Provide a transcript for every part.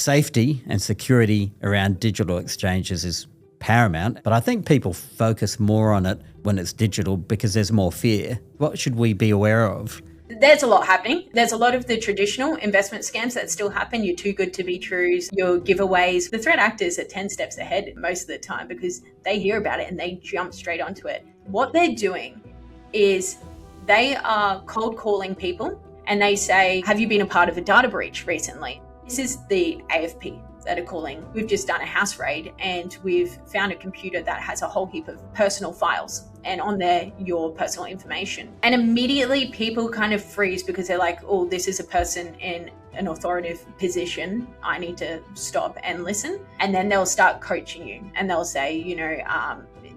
Safety and security around digital exchanges is paramount, but I think people focus more on it when it's digital because there's more fear. What should we be aware of? There's a lot happening. There's a lot of the traditional investment scams that still happen. Your too good to be trues, your giveaways. The threat actors are 10 steps ahead most of the time because they hear about it and they jump straight onto it. What they're doing is they are cold calling people and they say, have you been a part of a data breach recently? This is the AFP that are calling. We've just done a house raid and we've found a computer that has a whole heap of personal files and on there your personal information. And immediately people kind of freeze because they're like, oh, this is a person in an authoritative position. I need to stop and listen. And then they'll start coaching you and they'll say,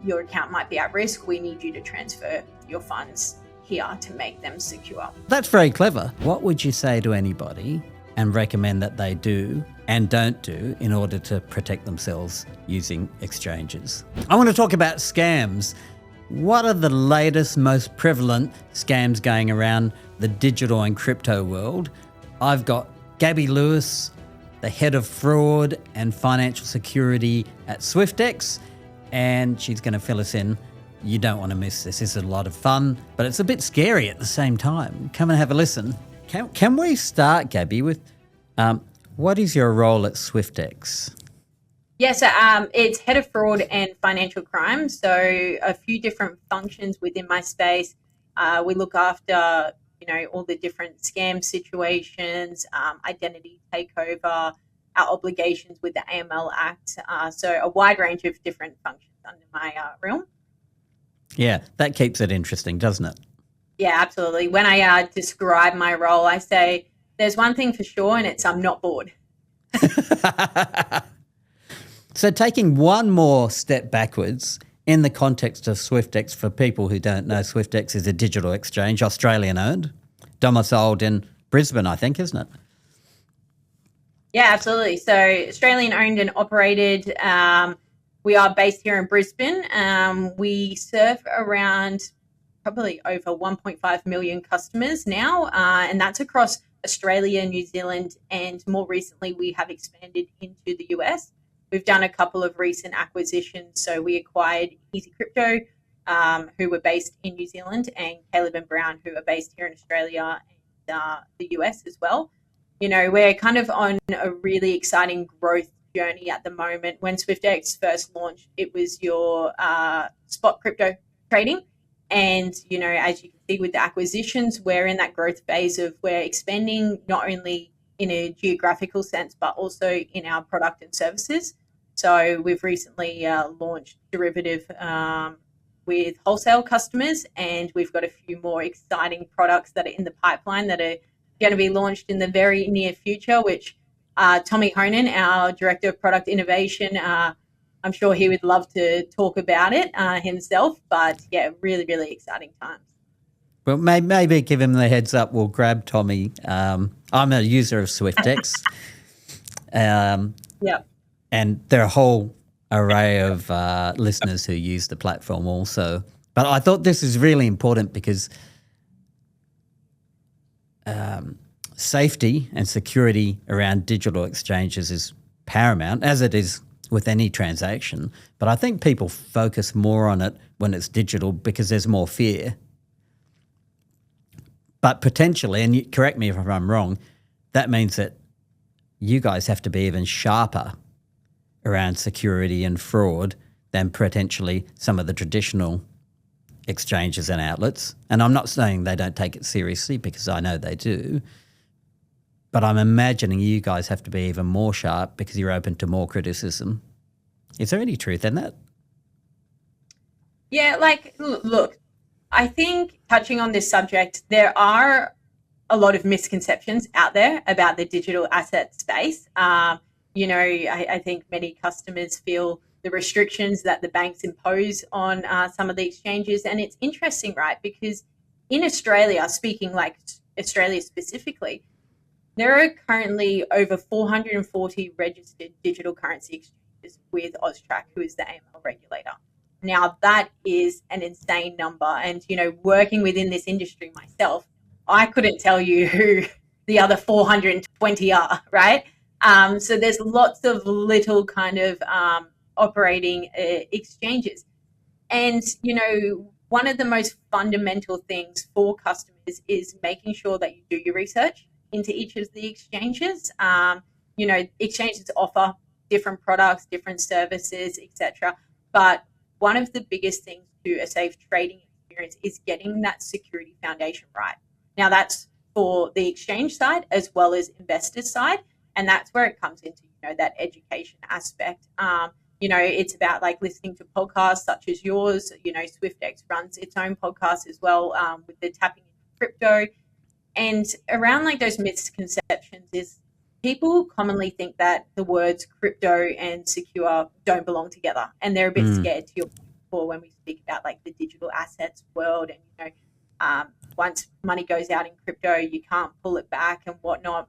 your account might be at risk. We need you to transfer your funds here to make them secure. That's very clever. What would you say to anybody and recommend that they do and don't do in order to protect themselves using exchanges? I want to talk about scams. What are the latest, most prevalent scams going around the digital and crypto world? I've got Gabby Lewis, the head of fraud and financial security at Swyftx, and she's going to fill us in. You don't want to miss this. It's a lot of fun, but it's a bit scary at the same time. Come and have a listen. Can we start, Gabby, with what is your role at Swyftx? Yeah, so it's head of fraud and financial crime. So a few different functions within my space. We look after, all the different scam situations, identity takeover, our obligations with the AML Act. So a wide range of different functions under my realm. Yeah, that keeps it interesting, doesn't it? Yeah, absolutely. When I describe my role, I say there's one thing for sure, and it's I'm not bored. So taking one more step backwards in the context of Swyftx, for people who don't know, Swyftx is a digital exchange, Australian owned, domiciled in Brisbane, I think, isn't it? Yeah, absolutely. So Australian owned and operated. We are based here in Brisbane. We serve around probably over 1.5 million customers now, and that's across Australia, New Zealand, and more recently we have expanded into the US. We've done a couple of recent acquisitions. So we acquired Easy Crypto, who were based in New Zealand, and Caleb and Brown, who are based here in Australia and the US as well. We're kind of on a really exciting growth journey at the moment. When Swyftx first launched, it was your spot crypto trading. And, as you can see with the acquisitions, we're in that growth phase of we're expanding not only in a geographical sense, but also in our product and services. So we've recently launched derivative with wholesale customers, and we've got a few more exciting products that are in the pipeline that are going to be launched in the very near future, which Tommy Honan, our Director of Product Innovation, I'm sure he would love to talk about it himself, but yeah, really, really exciting times. Well, maybe give him the heads up. We'll grab Tommy. I'm a user of Swyftx. Yeah. And there are a whole array of listeners who use the platform also. But I thought this is really important because safety and security around digital exchanges is paramount, as it is with any transaction. But I think people focus more on it when it's digital because there's more fear. But potentially, and you, correct me if I'm wrong, that means that you guys have to be even sharper around security and fraud than potentially some of the traditional exchanges and outlets. And I'm not saying they don't take it seriously, because I know they do. But I'm imagining you guys have to be even more sharp because you're open to more criticism. Is there any truth in that? Yeah, look, I think touching on this subject, there are a lot of misconceptions out there about the digital asset space. I think many customers feel the restrictions that the banks impose on some of the exchanges. And it's interesting, right? Because in Australia, speaking like Australia specifically, there are currently over 440 registered digital currency exchanges with AUSTRAC, who is the AML regulator. Now, that is an insane number. And, working within this industry myself, I couldn't tell you who the other 420 are, right? So there's lots of little kind of operating exchanges. And, one of the most fundamental things for customers is making sure that you do your research into each of the exchanges. Exchanges offer different products, different services, etc. But one of the biggest things to a safe trading experience is getting that security foundation right. Now, that's for the exchange side as well as investor side. And that's where it comes into, that education aspect. It's about like listening to podcasts such as yours. Swyftx runs its own podcast as well, with the tapping into crypto. And around like those misconceptions is people commonly think that the words crypto and secure don't belong together. And they're a bit scared, to your point before, when we speak about like the digital assets world. And, once money goes out in crypto, you can't pull it back and whatnot.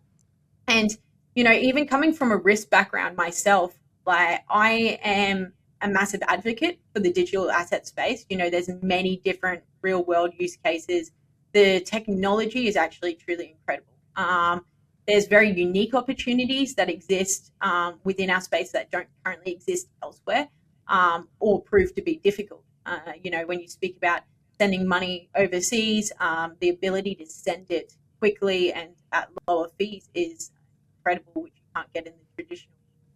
And, even coming from a risk background myself, like I am a massive advocate for the digital asset space. There's many different real world use cases. The technology is actually truly incredible. There's very unique opportunities that exist within our space that don't currently exist elsewhere, or prove to be difficult. When you speak about sending money overseas, the ability to send it quickly and at lower fees is incredible, which you can't get in the traditional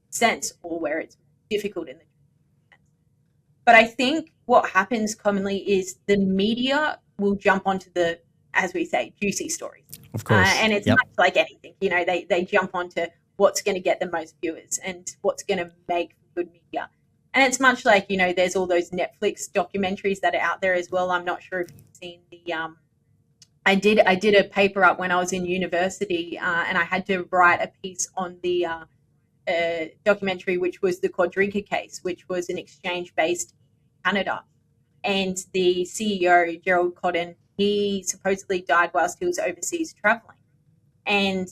sense, or where it's difficult in the traditional sense. But I think what happens commonly is the media will jump onto the, as we say, juicy stories. Of course. And it's much like anything, they jump onto what's going to get the most viewers and what's going to make good media. And it's much like, there's all those Netflix documentaries that are out there as well. I'm not sure if you've seen the, I did a paper up when I was in university, and I had to write a piece on the documentary, which was the Quadriga case, which was an exchange based in Canada. And the CEO, Gerald Cotton, he supposedly died whilst he was overseas traveling. And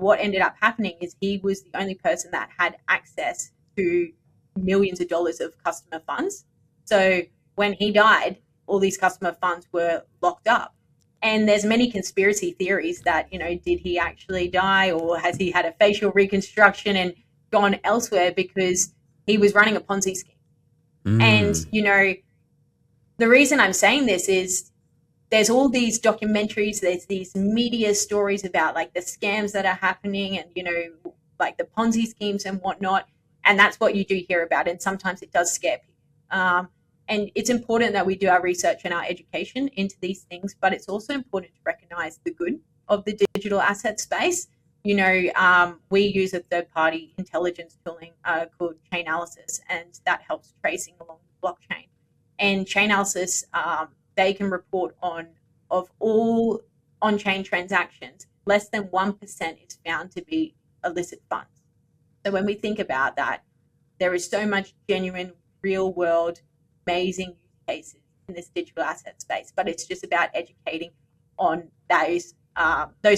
what ended up happening is he was the only person that had access to millions of dollars of customer funds. So when he died, all these customer funds were locked up. And there's many conspiracy theories that, did he actually die, or has he had a facial reconstruction and gone elsewhere because he was running a Ponzi scheme? And, the reason I'm saying this is there's all these documentaries, there's these media stories about like the scams that are happening and, like the Ponzi schemes and whatnot. And that's what you do hear about. And sometimes it does scare people. And it's important that we do our research and our education into these things, but it's also important to recognize the good of the digital asset space. We use a third-party intelligence tooling called Chainalysis, and that helps tracing along the blockchain. And Chainalysis, they can report of all on-chain transactions, less than 1% is found to be illicit funds. So when we think about that, there is so much genuine, real-world, amazing use cases in this digital asset space, but it's just about educating on those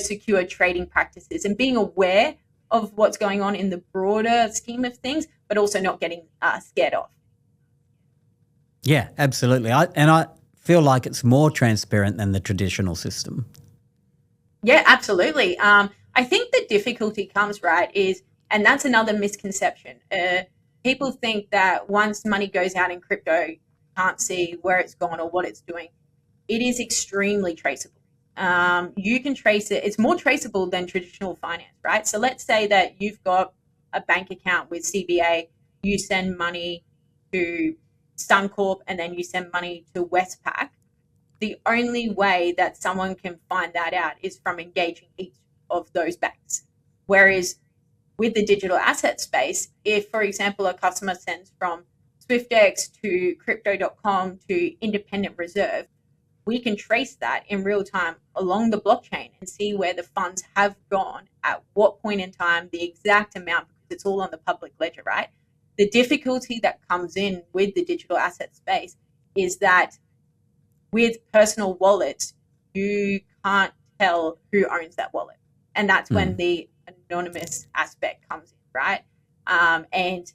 secure trading practices and being aware of what's going on in the broader scheme of things, but also not getting scared off. Yeah, absolutely. I feel like it's more transparent than the traditional system. Yeah, absolutely. I think the difficulty comes, right, and that's another misconception. People think that once money goes out in crypto, you can't see where it's gone or what it's doing. It is extremely traceable. You can trace it. It's more traceable than traditional finance, right? So let's say that you've got a bank account with CBA, you send money to Suncorp, and then you send money to Westpac. The only way that someone can find that out is from engaging each of those banks. Whereas with the digital asset space, if, for example, a customer sends from Swyftx to crypto.com to Independent Reserve, we can trace that in real time along the blockchain and see where the funds have gone, at what point in time, the exact amount, because it's all on the public ledger, right? The difficulty that comes in with the digital asset space is that with personal wallets, you can't tell who owns that wallet. And that's when the anonymous aspect comes in, right? And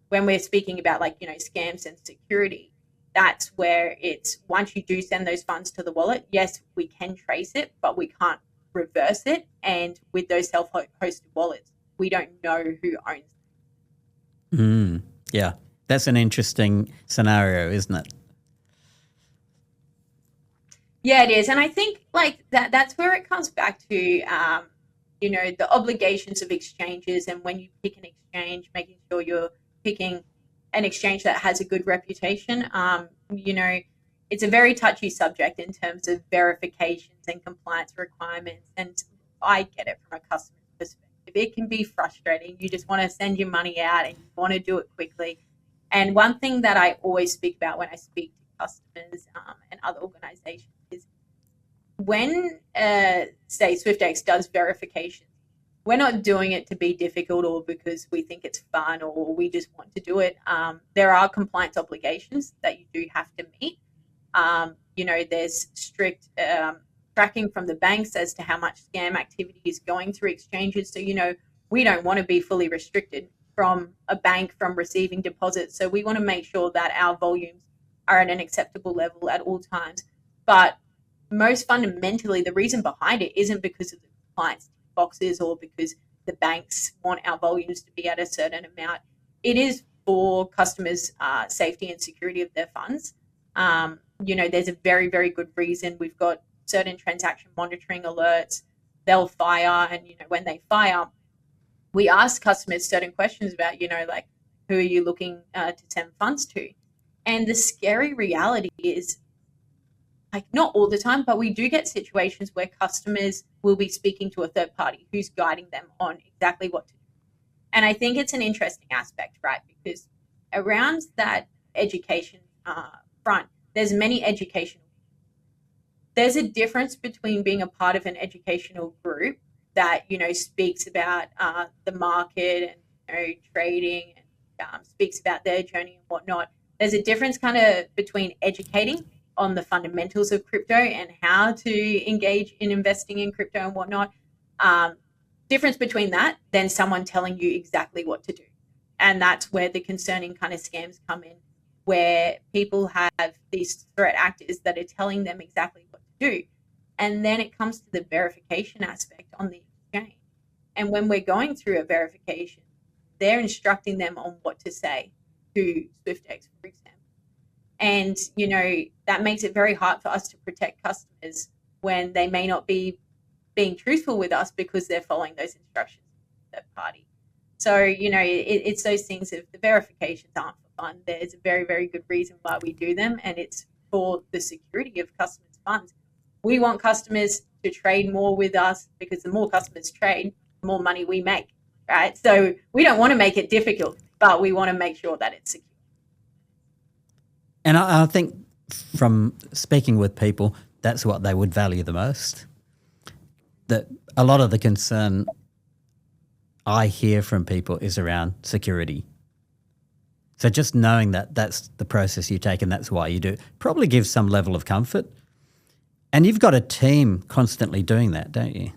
when we're speaking about scams and security, that's where it's, once you do send those funds to the wallet, yes, we can trace it, but we can't reverse it. And with those self-hosted wallets, we don't know who owns them. Yeah, that's an interesting scenario, isn't it? Yeah, it is. And I think like that's where it comes back to, the obligations of exchanges. And when you pick an exchange, making sure you're picking an exchange that has a good reputation. It's a very touchy subject in terms of verifications and compliance requirements. And I get it from a customer's perspective. It can be frustrating. You just want to send your money out and you want to do it quickly. And one thing that I always speak about when I speak to customers and other organizations is when, say, Swyftx does verification, we're not doing it to be difficult or because we think it's fun or we just want to do it. There are compliance obligations that you do have to meet. There's strict tracking from the banks as to how much scam activity is going through exchanges. So, we don't want to be fully restricted from a bank from receiving deposits. So we want to make sure that our volumes are at an acceptable level at all times. But most fundamentally, the reason behind it isn't because of the compliance boxes or because the banks want our volumes to be at a certain amount. It is for customers' safety and security of their funds. There's a very, very good reason. We've got certain transaction monitoring alerts. They'll fire, and when they fire, we ask customers certain questions about, like, who are you looking to send funds to? And the scary reality is, like, not all the time, but we do get situations where customers will be speaking to a third party who's guiding them on exactly what to do. And I think it's an interesting aspect, right? Because around that education front, there's many educational. There's a difference between being a part of an educational group that, speaks about the market and, trading and speaks about their journey and whatnot. There's a difference kind of between educating on the fundamentals of crypto and how to engage in investing in crypto and whatnot. Difference between that than someone telling you exactly what to do. And that's where the concerning kind of scams come in, where people have these threat actors that are telling them exactly what to do. And then it comes to the verification aspect on the exchange. And when we're going through a verification, they're instructing them on what to say to Swyftx, for example. And, that makes it very hard for us to protect customers when they may not be being truthful with us because they're following those instructions of the third party. So, it's those things. If the verifications aren't for fun, there's a very, very good reason why we do them. And it's for the security of customers' funds. We want customers to trade more with us because the more customers trade, the more money we make, right? So we don't want to make it difficult, but we want to make sure that it's secure. And I think from speaking with people, that's what they would value the most. That a lot of the concern I hear from people is around security. So just knowing that that's the process you take and that's why you do it probably gives some level of comfort. And you've got a team constantly doing that, don't you?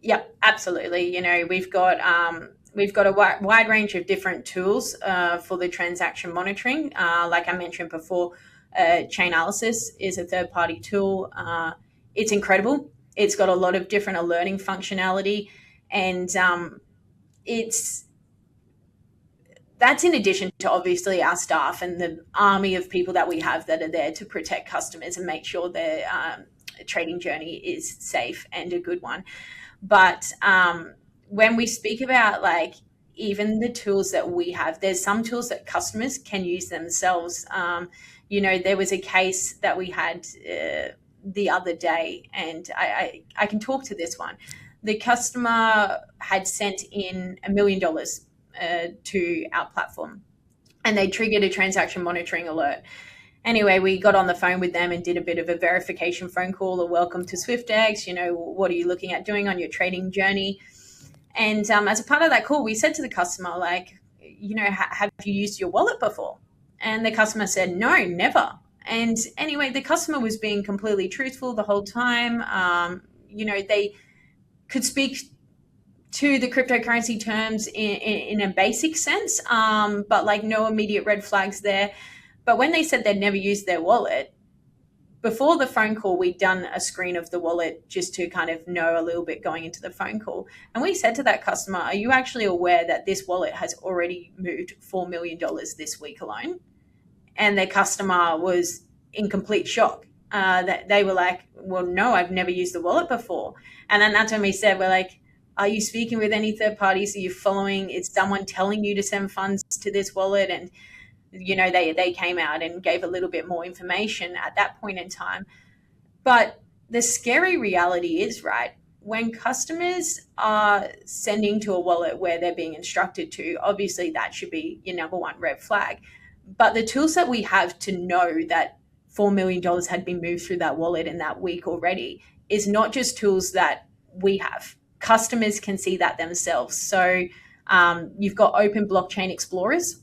Yeah, absolutely. We've got a wide range of different tools for the transaction monitoring. Like I mentioned before, Chainalysis is a third-party tool. It's incredible. It's got a lot of different alerting functionality, and that's in addition to obviously our staff and the army of people that we have that are there to protect customers and make sure their trading journey is safe and a good one. But when we speak about like even the tools that we have, there's some tools that customers can use themselves. There was a case that we had the other day, and I can talk to this one. The customer had sent in $1 million to our platform, and they triggered a transaction monitoring alert. Anyway, we got on the phone with them and did a bit of a verification phone call, a welcome to Swyftx, what are you looking at doing on your trading journey? And as a part of that call, we said to the customer, like, have you used your wallet before? And the customer said, no, never. And anyway, the customer was being completely truthful the whole time. They could speak to the cryptocurrency terms in a basic sense, but like no immediate red flags there. But when they said they'd never used their wallet, before the phone call, we'd done a screen of the wallet just to kind of know a little bit going into the phone call. And we said to that customer, are you actually aware that this wallet has already moved $4 million this week alone? And their customer was in complete shock. That they were like, well, no, I've never used the wallet before. And then that's when we said, we're like, are you speaking with any third parties? Are you following? Is someone telling you to send funds to this wallet? And they came out and gave a little bit more information at that point in time. But the scary reality is, right, when customers are sending to a wallet where they're being instructed to, obviously that should be your number one red flag. But the tools that we have to know that $4 million had been moved through that wallet in that week already is not just tools that we have. Customers can see that themselves. So you've got open blockchain explorers,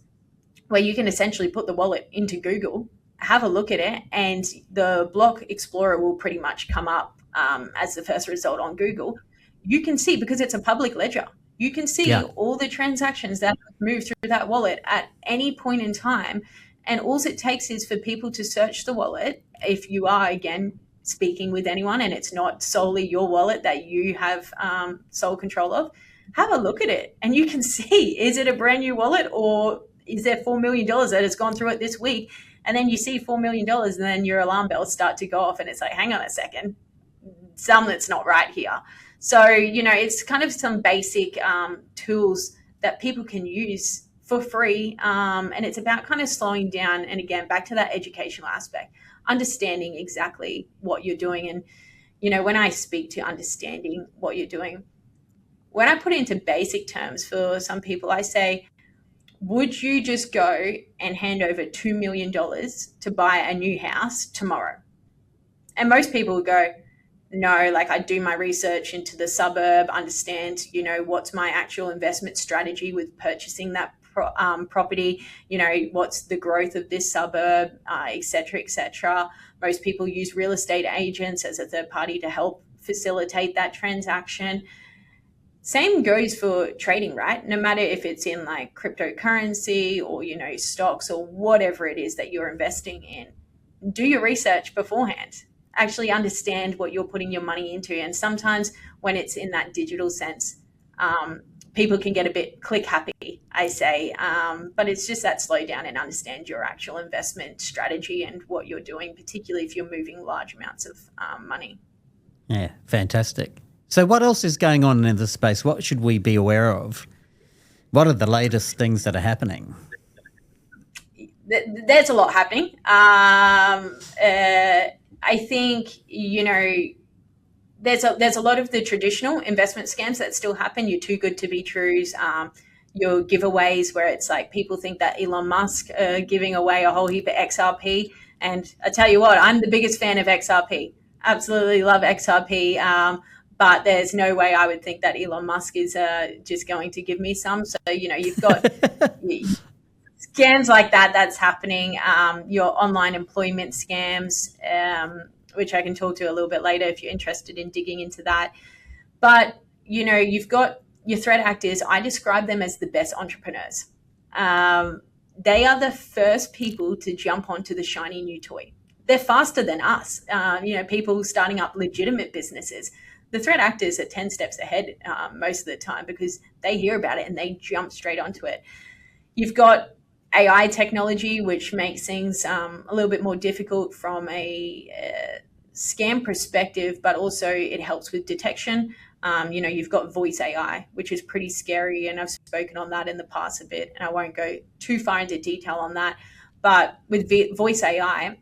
where you can essentially put the wallet into Google, have a look at it, and the block explorer will pretty much come up as the first result on Google. You can see, because it's a public ledger, you can see all the transactions that have moved through that wallet at any point in time. And all it takes is for people to search the wallet. If you are, again, speaking with anyone and it's not solely your wallet that you have sole control of, have a look at it and you can see, is it a brand new wallet, or is there $4 million that has gone through it this week? And then you see $4 million and then your alarm bells start to go off and it's like, hang on a second, something's not right here. So, it's kind of some basic tools that people can use for free. And it's about kind of slowing down. And again, back to that educational aspect, understanding exactly what you're doing. And, when I speak to understanding what you're doing, when I put it into basic terms for some people, I say, would you just go and hand over $2 million to buy a new house tomorrow? And most people would go, no, like I do my research into the suburb, understand, what's my actual investment strategy with purchasing that property, what's the growth of this suburb, et cetera, et cetera. Most people use real estate agents as a third party to help facilitate that transaction. Same goes for trading, right? No matter if it's in like cryptocurrency or, stocks or whatever it is that you're investing in, do your research beforehand. Actually understand what you're putting your money into. And sometimes when it's in that digital sense, people can get a bit click happy, I say. But it's just that slow down and understand your actual investment strategy and what you're doing, particularly if you're moving large amounts of money. Yeah, fantastic. So what else is going on in the space? What should we be aware of? What are the latest things that are happening? There's a lot happening. I think, there's a lot of the traditional investment scams that still happen. Your too good to be trues, your giveaways where it's like people think that Elon Musk giving away a whole heap of XRP. And I tell you what, I'm the biggest fan of XRP. Absolutely love XRP. But there's no way I would think that Elon Musk is just going to give me some. So, you've got scams like that that's happening. Your online employment scams, which I can talk to a little bit later if you're interested in digging into that. But, you've got your threat actors. I describe them as the best entrepreneurs. They are the first people to jump onto the shiny new toy. They're faster than us, people starting up legitimate businesses. The threat actors are 10 steps ahead most of the time because they hear about it and they jump straight onto it. You've got AI technology, which makes things a little bit more difficult from a scam perspective, but also it helps with detection. You've got voice AI, which is pretty scary, and I've spoken on that in the past a bit, and I won't go too far into detail on that. But with voice AI,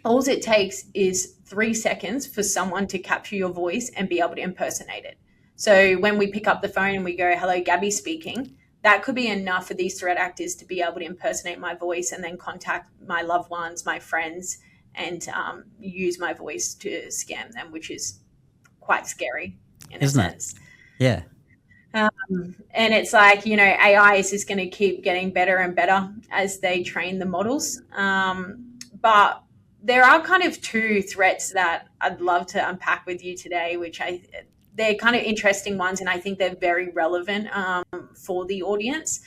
all it takes is 3 seconds for someone to capture your voice and be able to impersonate it. So when we pick up the phone and we go, hello, Gabby speaking, that could be enough for these threat actors to be able to impersonate my voice and then contact my loved ones, my friends, and use my voice to scam them, which is quite scary in a sense. Yeah. And it's like, AI is just going to keep getting better and better as they train the models. But there are kind of two threats that I'd love to unpack with you today, which they're kind of interesting ones, and I think they're very relevant for the audience.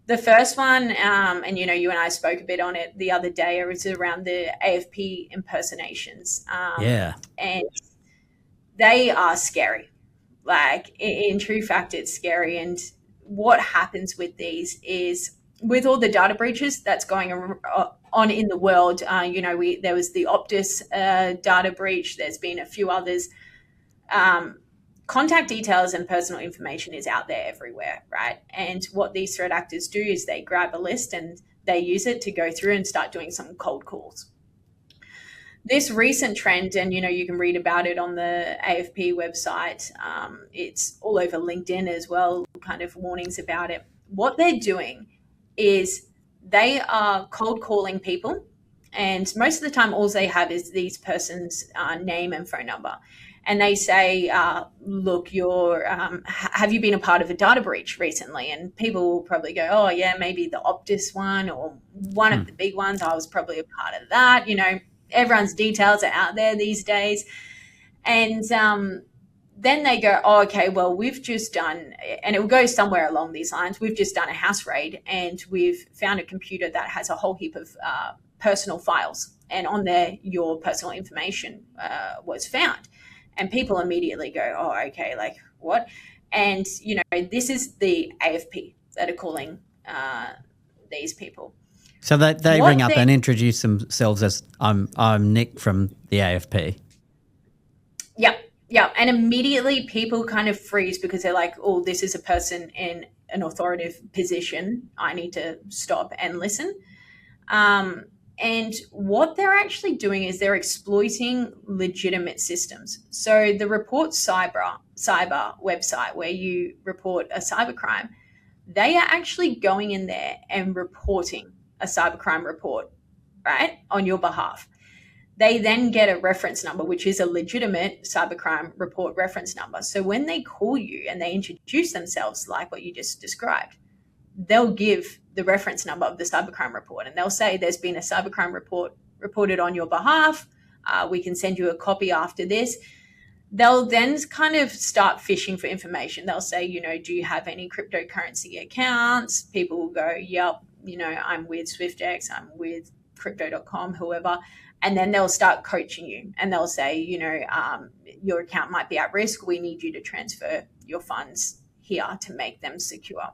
The first one, and you and I spoke a bit on it the other day, is around the AFP impersonations. And they are scary. Like, in true fact, it's scary. And what happens with these is, with all the data breaches that's going on in the world, there was the Optus data breach. There's been a few others. Contact details and personal information is out there everywhere, right? And what these threat actors do is they grab a list and they use it to go through and start doing some cold calls. This recent trend, and you can read about it on the AFP website, it's all over LinkedIn as well, kind of warnings about it. What they're doing is they are cold calling people, and most of the time all they have is these person's name and phone number. And they say, look, have you been a part of a data breach recently? And people will probably go, oh, yeah, maybe the Optus one or one of the big ones. I was probably a part of that. Everyone's details are out there these days. And then they go, oh, okay, well, we've just done, and it will go somewhere along these lines, we've just done a house raid and we've found a computer that has a whole heap of personal files. And on there, your personal information was found. And people immediately go, oh, okay, like what? And, this is the AFP that are calling these people. So they ring up and introduce themselves as, I'm Nick from the AFP. Yeah. And immediately people kind of freeze because they're like, oh, this is a person in an authoritative position. I need to stop and listen. And what they're actually doing is they're exploiting legitimate systems. So the Report Cyber website, where you report a cybercrime, they are actually going in there and reporting a cybercrime report, right, on your behalf. They then get a reference number, which is a legitimate cybercrime report reference number. So when they call you and they introduce themselves like what you just described, they'll give the reference number of the cybercrime report, and they'll say there's been a cybercrime report reported on your behalf. We can send you a copy after this. They'll then kind of start fishing for information. They'll say, do you have any cryptocurrency accounts? People will go, yep, I'm with Swyftx, I'm with crypto.com, whoever. And then they'll start coaching you and they'll say, your account might be at risk. We need you to transfer your funds here to make them secure.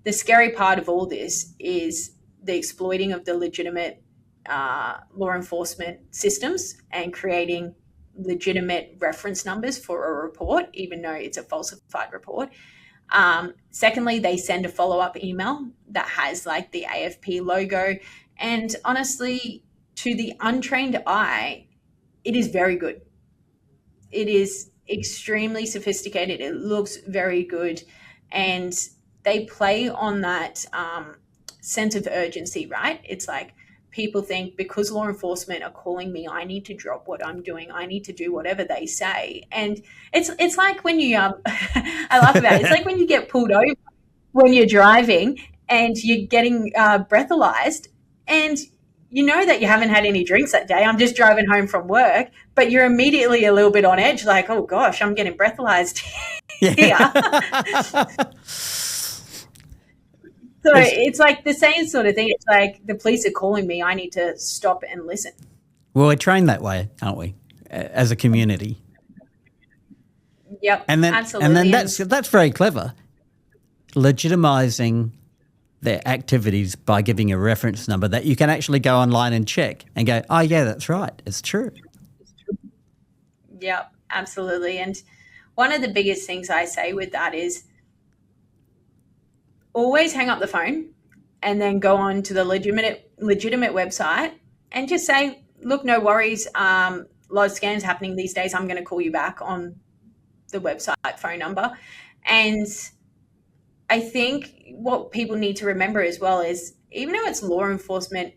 The scary part of all this is the exploiting of the legitimate law enforcement systems and creating legitimate reference numbers for a report, even though it's a falsified report. Secondly, they send a follow-up email that has like the AFP logo. And honestly, to the untrained eye, it is very good. It is extremely sophisticated. It looks very good. And they play on that sense of urgency, right? It's like people think because law enforcement are calling me, I need to drop what I'm doing. I need to do whatever they say. And it's like when you, I laugh about it. It's like when you get pulled over when you're driving and you're getting breathalyzed and you know that you haven't had any drinks that day. I'm just driving home from work, but you're immediately a little bit on edge, like, oh gosh, I'm getting breathalyzed here. So it's like the same sort of thing. It's like the police are calling me. I need to stop and listen. Well, we're trained that way, aren't we, as a community? Yep, and then, absolutely. And then that's very clever, legitimizing their activities by giving a reference number that you can actually go online and check and go, oh, yeah, that's right. It's true. Yep, absolutely. And one of the biggest things I say with that is always hang up the phone and then go on to the legitimate website and just say, look, no worries. A lot of scams happening these days. I'm going to call you back on the website phone number. And I think what people need to remember as well is, even though it's law enforcement,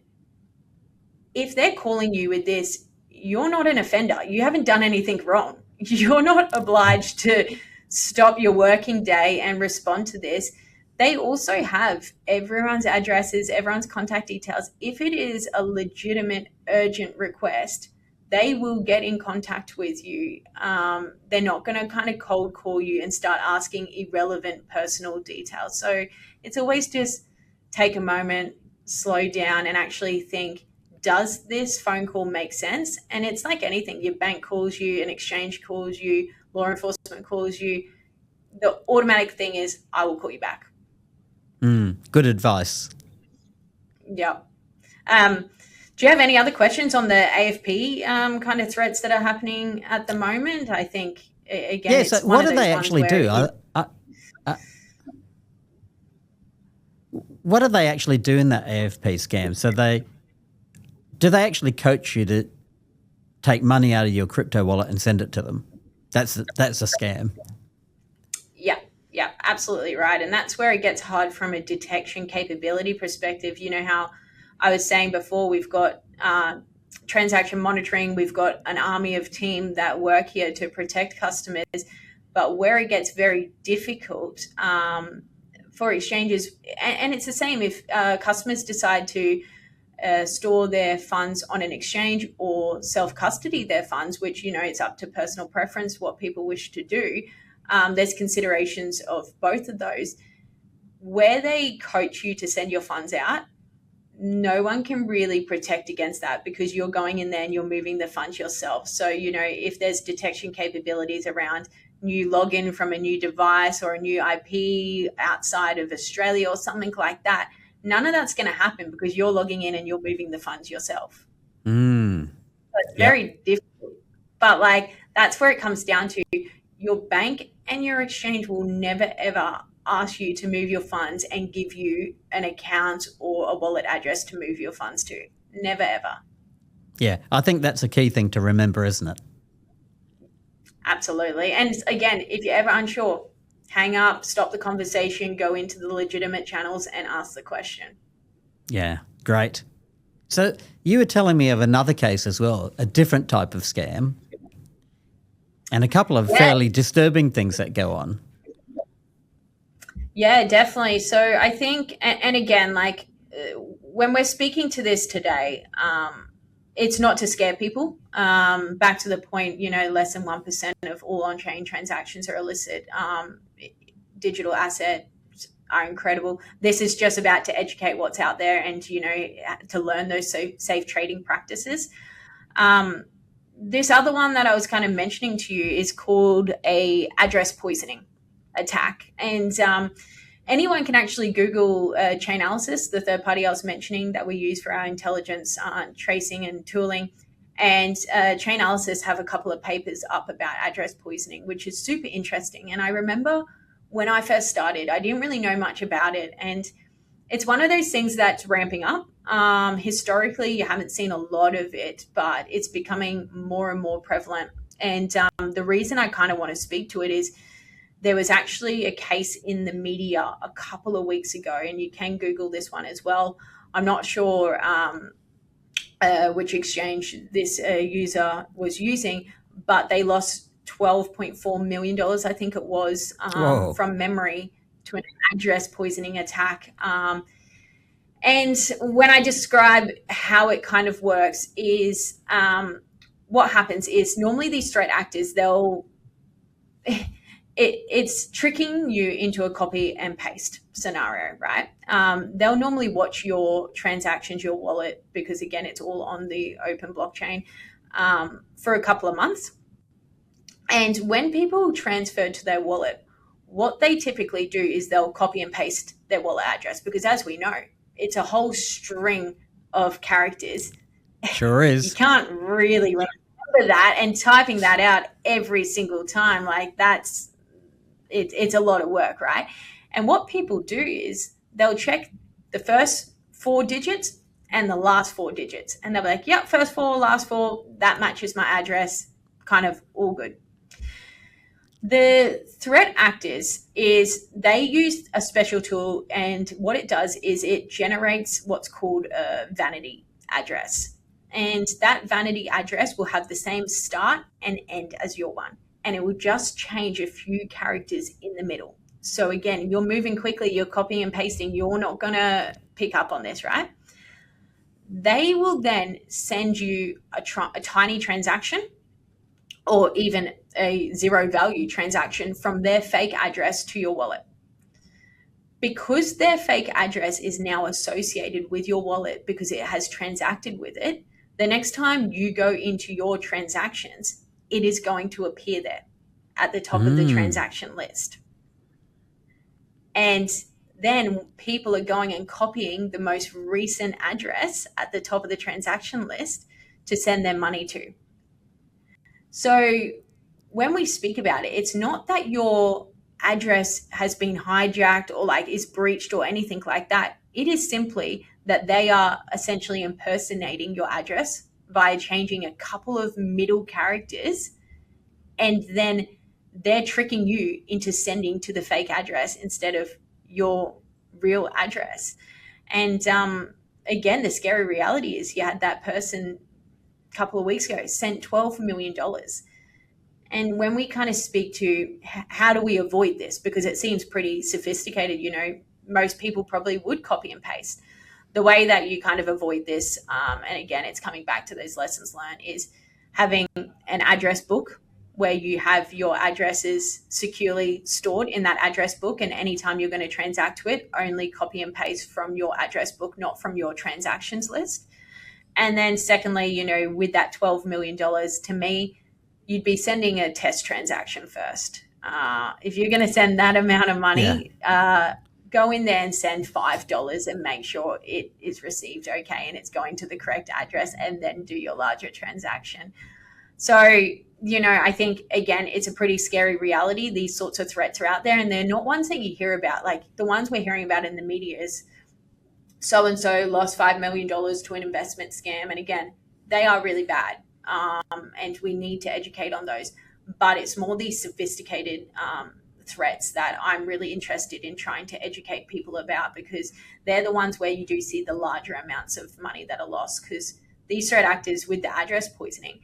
if they're calling you with this, you're not an offender. You haven't done anything wrong. You're not obliged to stop your working day and respond to this. They also have everyone's addresses, everyone's contact details. If it is a legitimate, urgent request, they will get in contact with you. They're not going to kind of cold call you and start asking irrelevant personal details. So it's always just take a moment, slow down, and actually think, does this phone call make sense? And it's like anything. Your bank calls you, an exchange calls you, law enforcement calls you. The automatic thing is, I will call you back. Good advice. Yeah. Do you have any other questions on the AFP kind of threats that are happening at the moment? I think, again, Yeah, it's so one what of do those they ones actually where do? What do they actually do in that AFP scam? So do they actually coach you to take money out of your crypto wallet and send it to them? That's a scam. Yeah, absolutely right. And that's where it gets hard from a detection capability perspective. You know how I was saying before, we've got transaction monitoring, we've got an army of team that work here to protect customers. But where it gets very difficult for exchanges, and it's the same if customers decide to store their funds on an exchange or self-custody their funds, which, you know, it's up to personal preference what people wish to do. There's considerations of both of those. Where they coach you to send your funds out, no one can really protect against that because you're going in there and you're moving the funds yourself. So, you know, if there's detection capabilities around new login from a new device or a new IP outside of Australia or something like that, none of that's going to happen because you're logging in and you're moving the funds yourself. So it's very difficult. But like, that's where it comes down to. Your bank and your exchange will never, ever ask you to move your funds and give you an account or a wallet address to move your funds to. Never, ever. Yeah, I think that's a key thing to remember, isn't it? Absolutely. And again, if you're ever unsure, hang up, stop the conversation, go into the legitimate channels and ask the question. Yeah, great. So you were telling me of another case as well, a different type of scam, and a couple of fairly disturbing things that go on. Yeah, definitely. So I think, and again, like when we're speaking to this today, it's not to scare people. Back to the point, you know, less than 1% of all on-chain transactions are illicit. Digital assets are incredible. This is just about to educate what's out there and, you know, to learn those safe trading practices. This other one that I was kind of mentioning to you is called a address poisoning attack. And anyone can actually Google Chainalysis, the third party I was mentioning that we use for our intelligence tracing and tooling. And Chainalysis have a couple of papers up about address poisoning, which is super interesting. And I remember when I first started, I didn't really know much about it. And it's one of those things that's ramping up. Historically, you haven't seen a lot of it, but it's becoming more and more prevalent. And the reason I kind of want to speak to it is there was actually a case in the media a couple of weeks ago, and you can Google this one as well. I'm not sure which exchange this user was using, but they lost $12.4 million, I think it was, from memory to an address poisoning attack. And when I describe how it kind of works is what happens is normally these threat actors, it's tricking you into a copy and paste scenario, right? They'll normally watch your transactions, your wallet, because again, it's all on the open blockchain for a couple of months. And when people transfer to their wallet, what they typically do is they'll copy and paste their wallet address because, as we know, it's a whole string of characters. Sure is. You can't really remember that, and typing that out every single time, like it's a lot of work, right? And what people do is they'll check the first 4 digits and the last 4 digits, and they'll be like, yep, first 4, last 4, that matches my address, kind of all good. The threat actors is they use a special tool, and what it does is it generates what's called a vanity address. And that vanity address will have the same start and end as your one, and it will just change a few characters in the middle. So again, you're moving quickly, you're copying and pasting, you're not going to pick up on this, right? They will then send you a tiny transaction or even a zero value transaction from their fake address to your wallet. because their fake address is now associated with your wallet because it has transacted with it, the next time you go into your transactions, it is going to appear there at the top of the transaction list. And then people are going and copying the most recent address at the top of the transaction list to send their money to. So when we speak about it, it's not that your address has been hijacked or like is breached or anything like that. It is simply that they are essentially impersonating your address via changing a couple of middle characters, and then they're tricking you into sending to the fake address instead of your real address. And again, the scary reality is you had that person a couple of weeks ago sent $12 million. And when we kind of speak to how do we avoid this, because it seems pretty sophisticated, you know, most people probably would copy and paste. The way that you kind of avoid this, and again, it's coming back to those lessons learned, is having an address book where you have your addresses securely stored in that address book. And anytime you're going to transact to it, only copy and paste from your address book, not from your transactions list. And then secondly, you know, with that $12 million, to me, you'd be sending a test transaction first. If you're going to send that amount of money, go in there and send $5 and make sure it is received okay and it's going to the correct address, and then do your larger transaction. So, you know, I think, again, it's a pretty scary reality. These sorts of threats are out there, and they're not ones that you hear about. Like the ones we're hearing about in the media is so-and-so lost $5 million to an investment scam. And again, they are really bad. And we need to educate on those. But it's more these sophisticated threats that I'm really interested in trying to educate people about, because they're the ones where you do see the larger amounts of money that are lost. Because these threat actors with the address poisoning,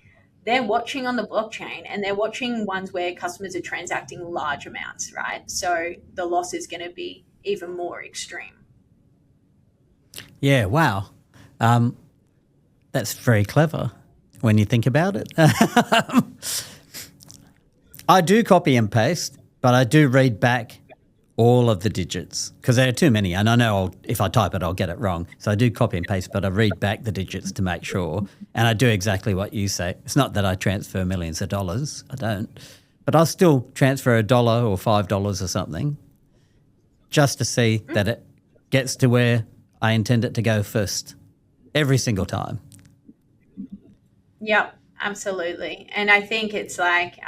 they're watching on the blockchain, and they're watching ones where customers are transacting large amounts, right? So the loss is going to be even more extreme. Yeah, wow. That's very clever when you think about it. I do copy and paste, but I do read back all of the digits because there are too many. And I know if I type it, I'll get it wrong. So I do copy and paste, but I read back the digits to make sure. And I do exactly what you say. It's not that I transfer millions of dollars. I don't. But I'll still transfer $1 or $5 or something just to see that it gets to where I intend it to go first every single time. Yep, absolutely. And I think it's like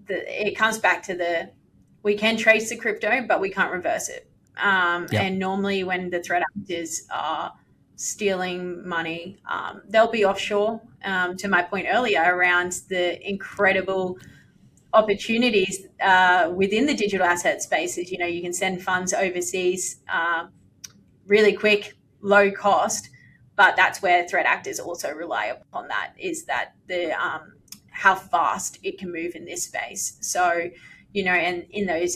it comes back to we can trace the crypto, but we can't reverse it. And normally when the threat actors are stealing money, they'll be offshore, to my point earlier around the incredible opportunities within the digital asset spaces. You know, you can send funds overseas really quick, low cost, but that's where threat actors also rely upon that, is that the how fast it can move in this space. So, you know, and in those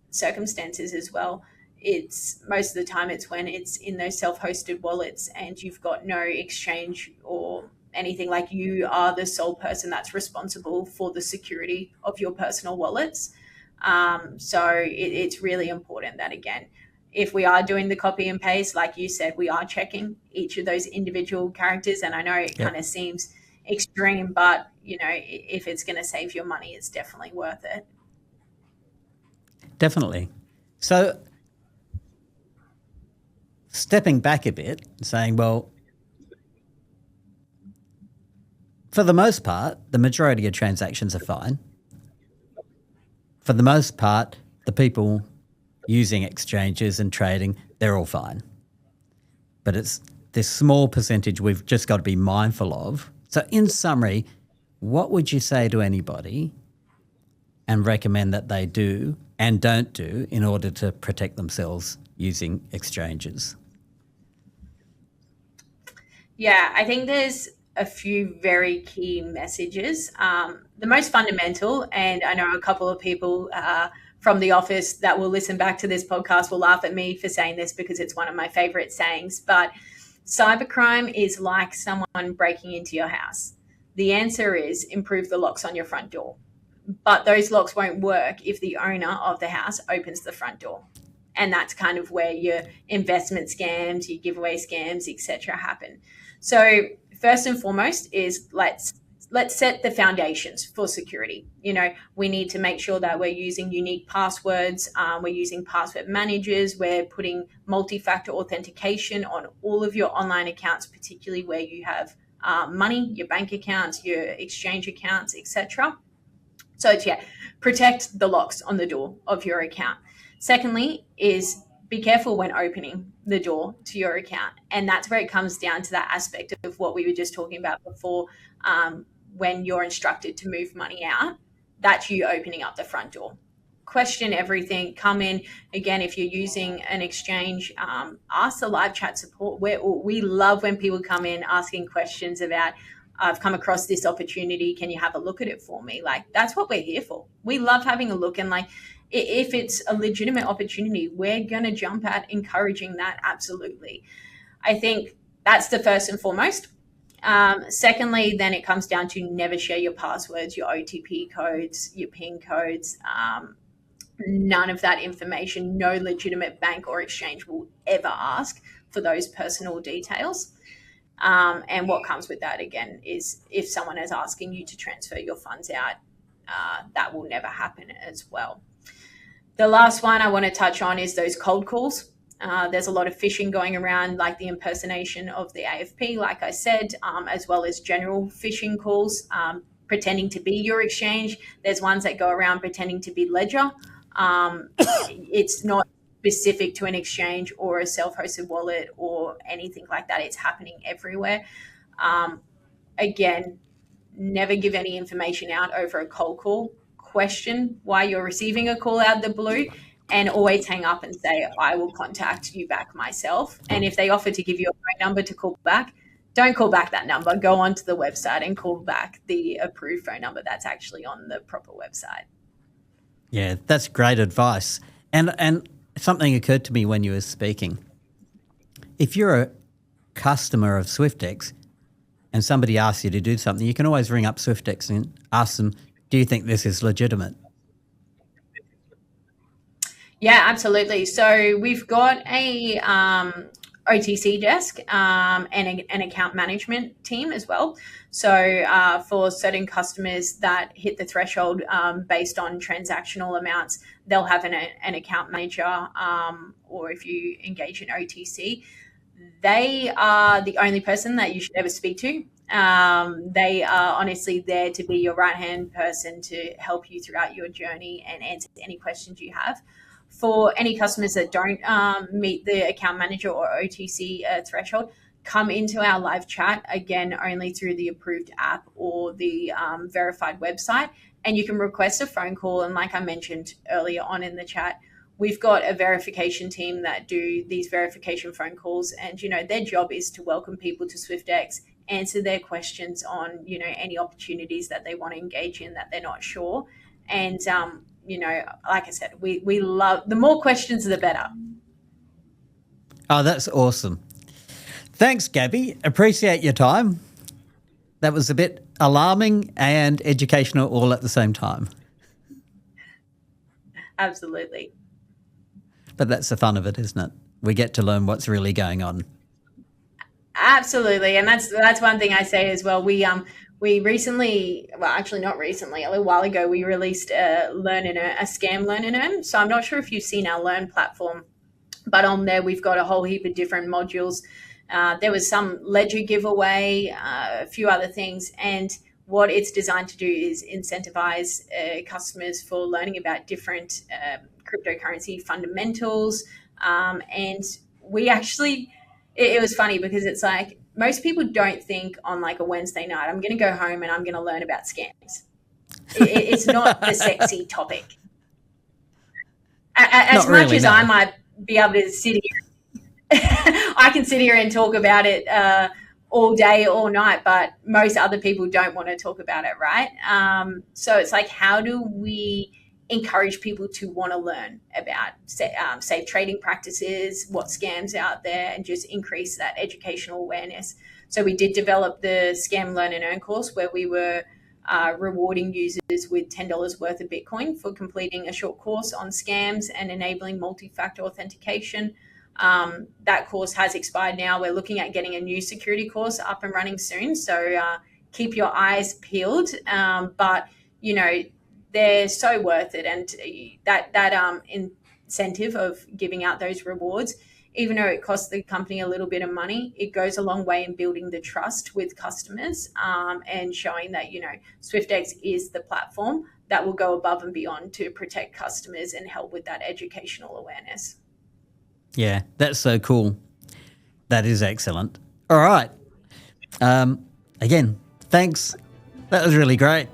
circumstances as well, it's most of the time it's when it's in those self-hosted wallets and you've got no exchange or anything, like you are the sole person that's responsible for the security of your personal wallets. So it's really important that, again, if we are doing the copy and paste, like you said, we are checking each of those individual characters. And I know it kind of seems extreme, but, you know, if it's going to save your money, it's definitely worth it. Definitely. So stepping back a bit, saying, well, for the most part, the majority of transactions are fine. For the most part, the people using exchanges and trading, they're all fine. But it's this small percentage we've just got to be mindful of. So in summary, what would you say to anybody and recommend that they do and don't do in order to protect themselves using exchanges? Yeah, I think there's a few very key messages. The most fundamental, and I know a couple of people from the office that will listen back to this podcast will laugh at me for saying this because it's one of my favorite sayings, but cybercrime is like someone breaking into your house. The answer is improve the locks on your front door. But those locks won't work if the owner of the house opens the front door. And that's kind of where your investment scams, your giveaway scams, etc. happen. So first and foremost is let's set the foundations for security. We need to make sure that we're using unique passwords. We're using password managers. We're putting multi-factor authentication on all of your online accounts, particularly where you have money, your bank accounts, your exchange accounts, etc. So protect the locks on the door of your account. Secondly is be careful when opening the door to your account. And that's where it comes down to that aspect of what we were just talking about before. When you're instructed to move money out, that's you opening up the front door. Question everything, come in. Again, if you're using an exchange, ask the live chat support. We love when people come in asking questions about, I've come across this opportunity, can you have a look at it for me? Like, that's what we're here for. We love having a look, and like, if it's a legitimate opportunity, we're going to jump at encouraging that. Absolutely. I think that's the first and foremost. Secondly, then it comes down to never share your passwords, your OTP codes, your PIN codes, none of that information. No legitimate bank or exchange will ever ask for those personal details. And what comes with that, again, is if someone is asking you to transfer your funds out, that will never happen as well. The last one I want to touch on is those cold calls. There's a lot of phishing going around, like the impersonation of the AFP, like I said, as well as general phishing calls, pretending to be your exchange. There's ones that go around pretending to be Ledger. It's not specific to an exchange or a self-hosted wallet or anything like that. It's happening everywhere. Again, never give any information out over a cold call. Question why you're receiving a call out of the blue, and always hang up and say, I will contact you back myself. And if they offer to give you a phone number to call back, don't call back that number. Go onto the website and call back the approved phone number that's actually on the proper website. Yeah, that's great advice. And something occurred to me when you were speaking. If you're a customer of Swyftx and somebody asks you to do something, you can always ring up Swyftx and ask them, do you think this is legitimate? Yeah, absolutely. So we've got a OTC desk and an account management team as well. So for certain customers that hit the threshold based on transactional amounts, they'll have an account manager, or if you engage in OTC, they are the only person that you should ever speak to. They are honestly there to be your right-hand person to help you throughout your journey and answer any questions you have. For any customers that don't meet the account manager or OTC threshold, come into our live chat, again, only through the approved app or the verified website, and you can request a phone call. And like I mentioned earlier on in the chat, we've got a verification team that do these verification phone calls, and, their job is to welcome people to Swyftx, answer their questions on, any opportunities that they want to engage in that they're not sure. And, like I said, we love, the more questions, the better. Oh, that's awesome. Thanks, Gabby. Appreciate your time. That was a bit alarming and educational all at the same time. Absolutely. But that's the fun of it, isn't it? We get to learn what's really going on. Absolutely. And that's one thing I say as well. We recently, well, actually not recently, a little while ago, we released a scam learn and earn. So I'm not sure if you've seen our Learn platform, but on there we've got a whole heap of different modules. There was some ledger giveaway, a few other things. And what it's designed to do is incentivize customers for learning about different cryptocurrency fundamentals. And we actually, it was funny because it's like, most people don't think on like a Wednesday night, I'm going to go home and I'm going to learn about scams. It's not the sexy topic. As much as I might be able to sit here, I can sit here and talk about it all day, all night, but most other people don't want to talk about it, right? So it's like, how do we encourage people to want to learn about safe trading practices, what scams out there, and just increase that educational awareness. So we did develop the Scam Learn and Earn course, where we were rewarding users with $10 worth of Bitcoin for completing a short course on scams and enabling multi-factor authentication. That course has expired now. We're looking at getting a new security course up and running soon. So keep your eyes peeled. But, you know, they're so worth it. And that incentive of giving out those rewards, even though it costs the company a little bit of money, it goes a long way in building the trust with customers, and showing that, you know, Swyftx is the platform that will go above and beyond to protect customers and help with that educational awareness. Yeah, that's so cool. That is excellent. All right. Again, thanks. That was really great.